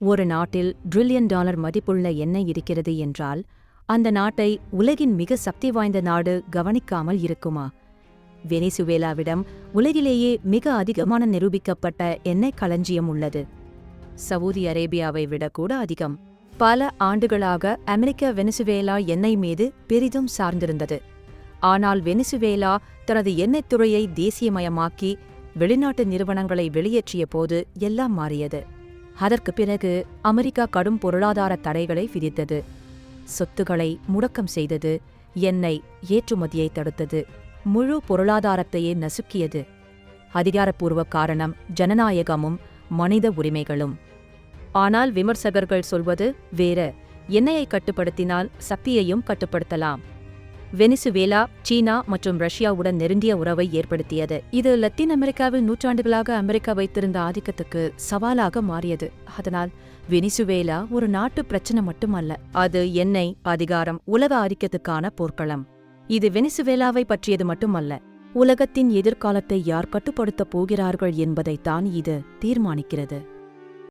ஒரு நாட்டில் $1 டிரில்லியன் மதிப்புள்ள எண்ணெய் இருக்கிறது என்றால் அந்த நாட்டை உலகின் மிக சக்தி வாய்ந்த நாடு கவனிக்காமல் இருக்குமா? வெனிசுவேலாவிடம் உலகிலேயே மிக அதிகமான நிரூபிக்கப்பட்ட எண்ணெய் களஞ்சியம் உள்ளது. சவூதி அரேபியாவை விட கூட அதிகம். பல ஆண்டுகளாக அமெரிக்க வெனிசுவேலா எண்ணெய் மீது பெரிதும் சார்ந்திருந்தது. ஆனால் வெனிசுவேலா தனது எண்ணெய்த் துறையை தேசியமயமாக்கி வெளிநாட்டு நிறுவனங்களை வெளியேற்றிய போது எல்லாம் மாறியது. அதற்கு பிறகு அமெரிக்கா கடும் பொருளாதார தடைகளை விதித்தது, சொத்துக்களை முடக்கம் செய்தது, எண்ணெய் ஏற்றுமதியை தடுத்தது, முழு பொருளாதாரத்தையே நசுக்கியது. அதிகாரப்பூர்வ காரணம் ஜனநாயகமும் மனித உரிமைகளும். ஆனால் விமர்சகர்கள் சொல்வது வேற. எண்ணெயை கட்டுப்படுத்தினால் சக்தியையும் கட்டுப்படுத்தலாம். வெனிசுவேலா சீனா மற்றும் ரஷ்யாவுடன் நெருங்கிய உறவை ஏற்படுத்தியது. இது லத்தீன் அமெரிக்காவில் நூற்றாண்டுகளாக அமெரிக்கா வைத்திருந்த ஆதிக்கத்துக்கு சவாலாக மாறியது. அதனால் வெனிசுவேலா ஒரு நாட்டு பிரச்சனை மட்டுமல்ல, அது எண்ணெய், அதிகாரம், உலக ஆதிக்கத்துக்கான போர்க்களம். இது வெனிசுவேலாவை பற்றியது மட்டுமல்ல, உலகத்தின் எதிர்காலத்தை யார் கட்டுப்படுத்தப் போகிறார்கள் என்பதைத்தான் இது தீர்மானிக்கிறது.